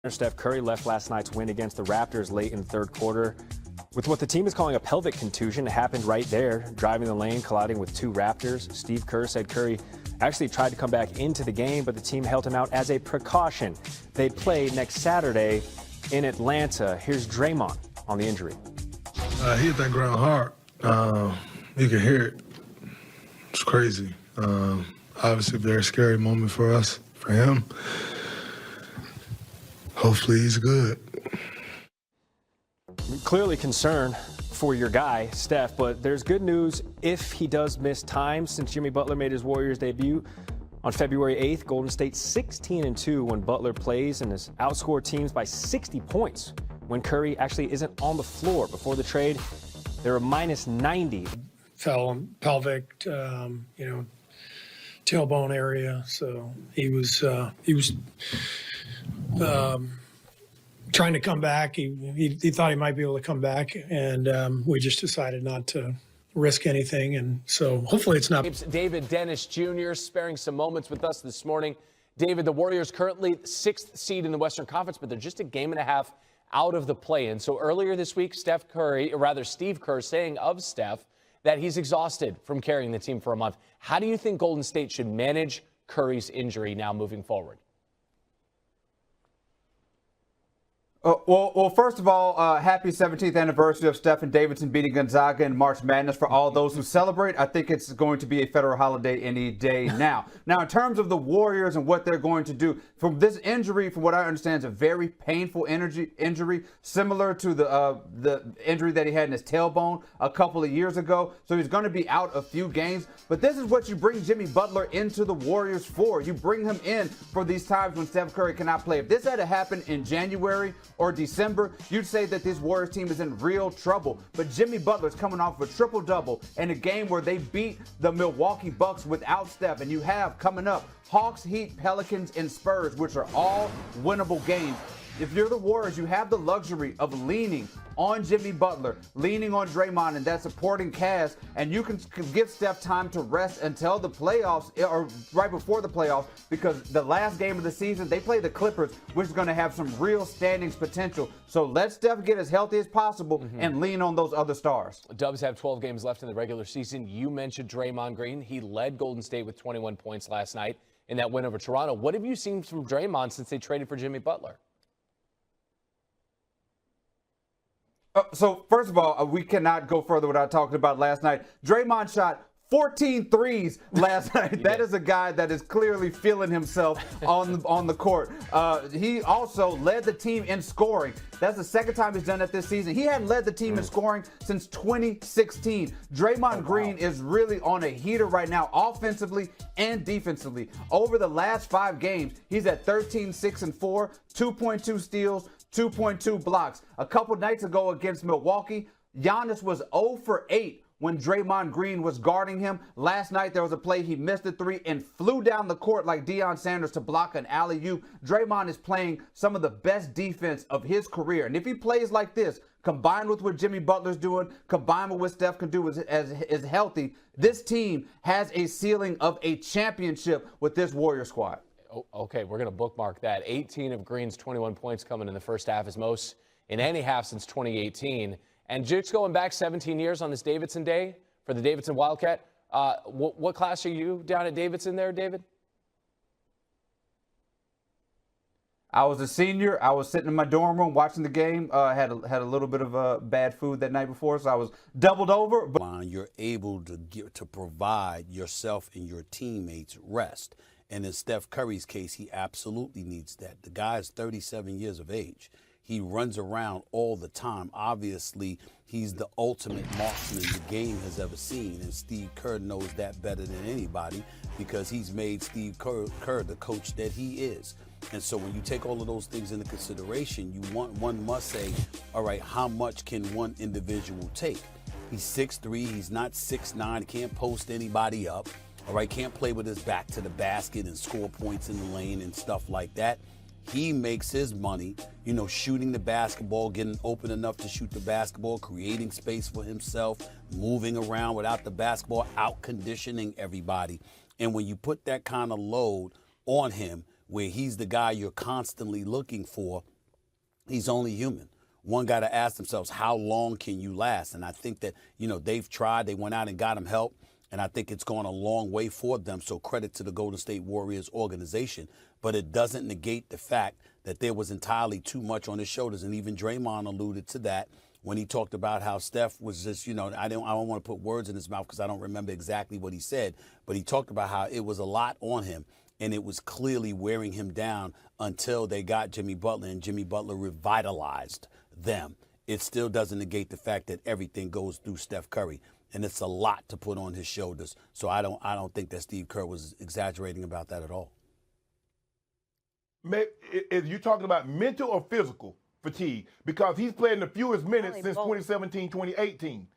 Steph Curry left last night's win against the Raptors late in the third quarter with what the team is calling a pelvic contusion. It happened right there, driving the lane, colliding with two Raptors. Steve Kerr said Curry actually tried to come back into the game, but the team held him out as a precaution. They play next Saturday in Atlanta. Here's Draymond on the injury. He hit that ground hard. You can hear it. It's crazy. Obviously, a very scary moment for us, for him. Hopefully he's good. Clearly concerned for your guy, Steph, but there's good news if he does miss time. Since Jimmy Butler made his Warriors debut on February 8th, Golden State 16-2 when Butler plays and has outscored teams by 60 points when Curry actually isn't on the floor. Before the trade, they were minus 90. Fell pelvic, tailbone area. So he was trying to come back. He thought he might be able to come back, and we just decided not to risk anything. And so hopefully it's not. David Dennis Jr. sparing some moments with us this morning. David, the Warriors currently 6th seed in the Western Conference, but they're just a game and a half out of the play-in. So earlier this week, Steve Kerr saying of Steph that he's exhausted from carrying the team for a month. How do you think Golden State should manage Curry's injury now moving forward? Well, first of all, happy 17th anniversary of Stephen Davidson beating Gonzaga in March Madness. For all those who celebrate, I think it's going to be a federal holiday any day now. Now, in terms of the Warriors and what they're going to do, from this injury, from what I understand, is a very painful injury, similar to the injury that he had in his tailbone a couple of years ago. So he's going to be out a few games. But this is what you bring Jimmy Butler into the Warriors for. You bring him in for these times when Steph Curry cannot play. If this had to happen in January or December, you'd say that this Warriors team is in real trouble. But Jimmy Butler's coming off of a triple-double in a game where they beat the Milwaukee Bucks without Steph. And you have coming up Hawks, Heat, Pelicans, and Spurs, which are all winnable games. If you're the Warriors, you have the luxury of leaning on Jimmy Butler, leaning on Draymond and that supporting cast, and you can give Steph time to rest until the playoffs, or right before the playoffs, because the last game of the season, they play the Clippers, which is going to have some real standings potential. So let Steph get as healthy as possible and lean on those other stars. Dubs have 12 games left in the regular season. You mentioned Draymond Green. He led Golden State with 21 points last night in that win over Toronto. What have you seen from Draymond since they traded for Jimmy Butler? So, first of all, we cannot go further without talking about last night. Draymond shot 14 threes last night. That is a guy that is clearly feeling himself on the court. He also led the team in scoring. That's the second time he's done that this season. He hadn't led the team in scoring since 2016. Draymond Green is really on a heater right now, offensively and defensively. Over the last 5 games, he's at 13, 6, and 4, 2.2 steals, 2.2 blocks. A couple nights ago against Milwaukee, Giannis was 0 for 8 when Draymond Green was guarding him. Last night, there was a play he missed a 3 and flew down the court like Deion Sanders to block an alley-oop. Draymond is playing some of the best defense of his career. And if he plays like this, combined with what Jimmy Butler's doing, combined with what Steph can do as healthy, this team has a ceiling of a championship with this Warrior squad. Okay, we're going to bookmark that. 18 of Green's 21 points coming in the first half is most in any half since 2018. And just going back 17 years on this Davidson Day for the Davidson Wildcat, what class are you down at Davidson there, David? I was a senior. I was sitting in my dorm room watching the game. Had a little bit of bad food that night before, so I was doubled over. But you're able to provide yourself and your teammates rest. And in Steph Curry's case, he absolutely needs that. The guy is 37 years of age. He runs around all the time. Obviously, he's the ultimate marksman the game has ever seen. And Steve Kerr knows that better than anybody because he's made Steve Kerr the coach that he is. And so when you take all of those things into consideration, one must say, all right, how much can one individual take? He's 6'3", he's not 6'9", can't post anybody up. All right, can't play with his back to the basket and score points in the lane and stuff like that. He makes his money, shooting the basketball, getting open enough to shoot the basketball, creating space for himself, moving around without the basketball, out conditioning everybody. And when you put that kind of load on him, where he's the guy you're constantly looking for, he's only human. One got to ask themselves, how long can you last? And I think that, they've tried. They went out and got him help. And I think it's gone a long way for them. So credit to the Golden State Warriors organization. But it doesn't negate the fact that there was entirely too much on his shoulders. And even Draymond alluded to that when he talked about how Steph was just, I don't want to put words in his mouth because I don't remember exactly what he said. But he talked about how it was a lot on him. And it was clearly wearing him down until they got Jimmy Butler. And Jimmy Butler revitalized them. It still doesn't negate the fact that everything goes through Steph Curry. And it's a lot to put on his shoulders. So I don't think that Steve Kerr was exaggerating about that at all. Is you talking about mental or physical fatigue? Because he's playing the fewest minutes since 2017, 2018.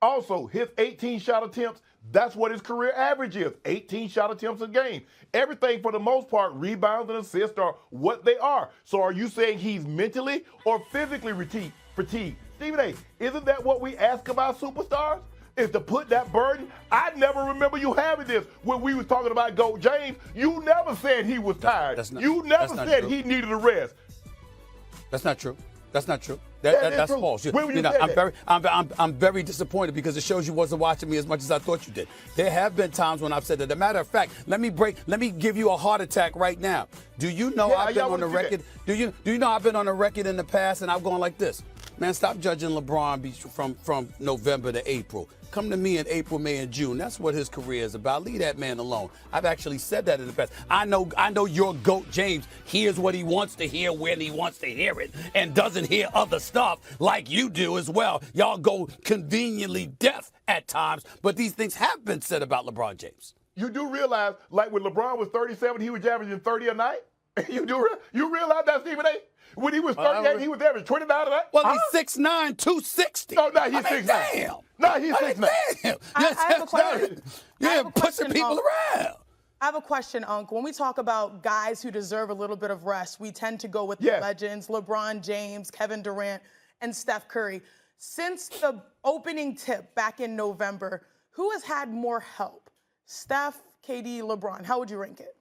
Also, his 18 shot attempts, that's what his career average is, 18 shot attempts a game. Everything, for the most part, rebounds and assists are what they are. So are you saying he's mentally or physically fatigued? Stephen A., isn't that what we ask about superstars? Is to put that burden? I never remember you having this when we were talking about GOAT James. You never said he was tired. You never said he needed a rest. That's not true. That's not true. That's true. false. When you said I'm very disappointed because it shows you wasn't watching me as much as I thought you did. There have been times when I've said that. As a matter of fact, let me give you a heart attack right now. Do you know I've been on the record? Do you know I've been on the record in the past and I've gone like this? Man, stop judging LeBron from November to April. Come to me in April, May, and June. That's what his career is about. Leave that man alone. I've actually said that in the past. I know your GOAT James hears what he wants to hear when he wants to hear it and doesn't hear other stuff like you do as well. Y'all go conveniently deaf at times, but these things have been said about LeBron James. You do realize, like when LeBron was 37, he was averaging 30 a night? You realize that, Stephen A.? When he was 38, he was averaging 29 a night? Well, he's 6'9", 260. No, he's 6'9". Damn. No, he's 6'9". Damn. I have a question. Yeah, pushing people around. I have a question, Unc. When we talk about guys who deserve a little bit of rest, we tend to go with the legends, LeBron James, Kevin Durant, and Steph Curry. Since the opening tip back in November, who has had more help? Steph, KD, LeBron. How would you rank it?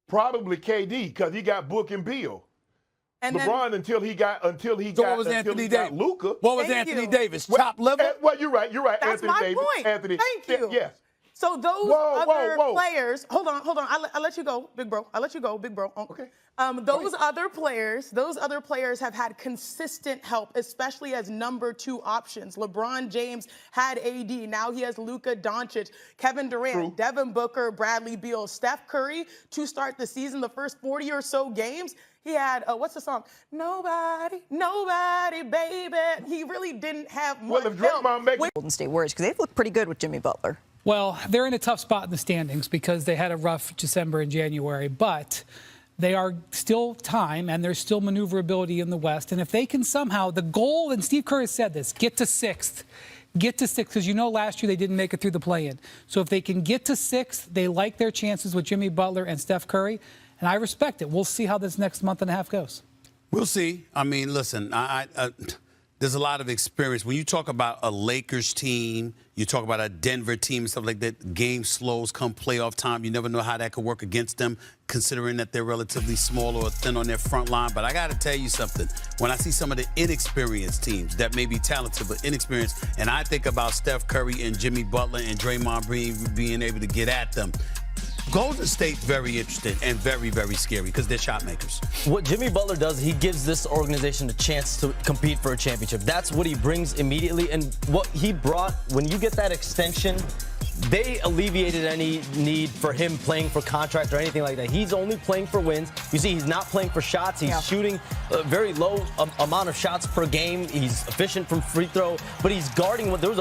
Probably KD, because he got Book and Bill. And LeBron until he got what was Anthony Davis? Luka. What was Anthony Davis? Chopped liver? Well, you're right. That's Anthony my Davis. point. Anthony. Thank you. Yes. So those other players, hold on. I'll let you go, big bro. Okay. Those other players have had consistent help, especially as number 2 options. LeBron James had AD. Now he has Luka Doncic, Kevin Durant, Devin Booker, Bradley Beal, Steph Curry to start the season, the first 40 or so games. He had, what's the song? Nobody, baby. He really didn't have much help. Golden State Warriors, because they've looked pretty good with Jimmy Butler. Well, they're in a tough spot in the standings because they had a rough December and January, but they are still time and there's still maneuverability in the West. And if they can somehow, the goal, and Steve Kerr has said this, get to 6th. Get to 6th, because last year they didn't make it through the play-in. So if they can get to 6th, they like their chances with Jimmy Butler and Steph Curry. And I respect it. We'll see how this next month and a half goes. We'll see. I mean, listen, there's a lot of experience. When you talk about a Lakers team, you talk about a Denver team and stuff like that, game slows come playoff time. You never know how that could work against them, considering that they're relatively small or thin on their front line. But I got to tell you something. When I see some of the inexperienced teams that may be talented but inexperienced, and I think about Steph Curry and Jimmy Butler and Draymond being able to get at them, Golden State's very interesting and very, very scary because they're shot makers. What Jimmy Butler does, he gives this organization a chance to compete for a championship. That's what he brings immediately. And what he brought, when you get that extension, they alleviated any need for him playing for contract or anything like that. He's only playing for wins. You see, he's not playing for shots. He's shooting a very low amount of shots per game. He's efficient from free throw, but he's guarding. There was a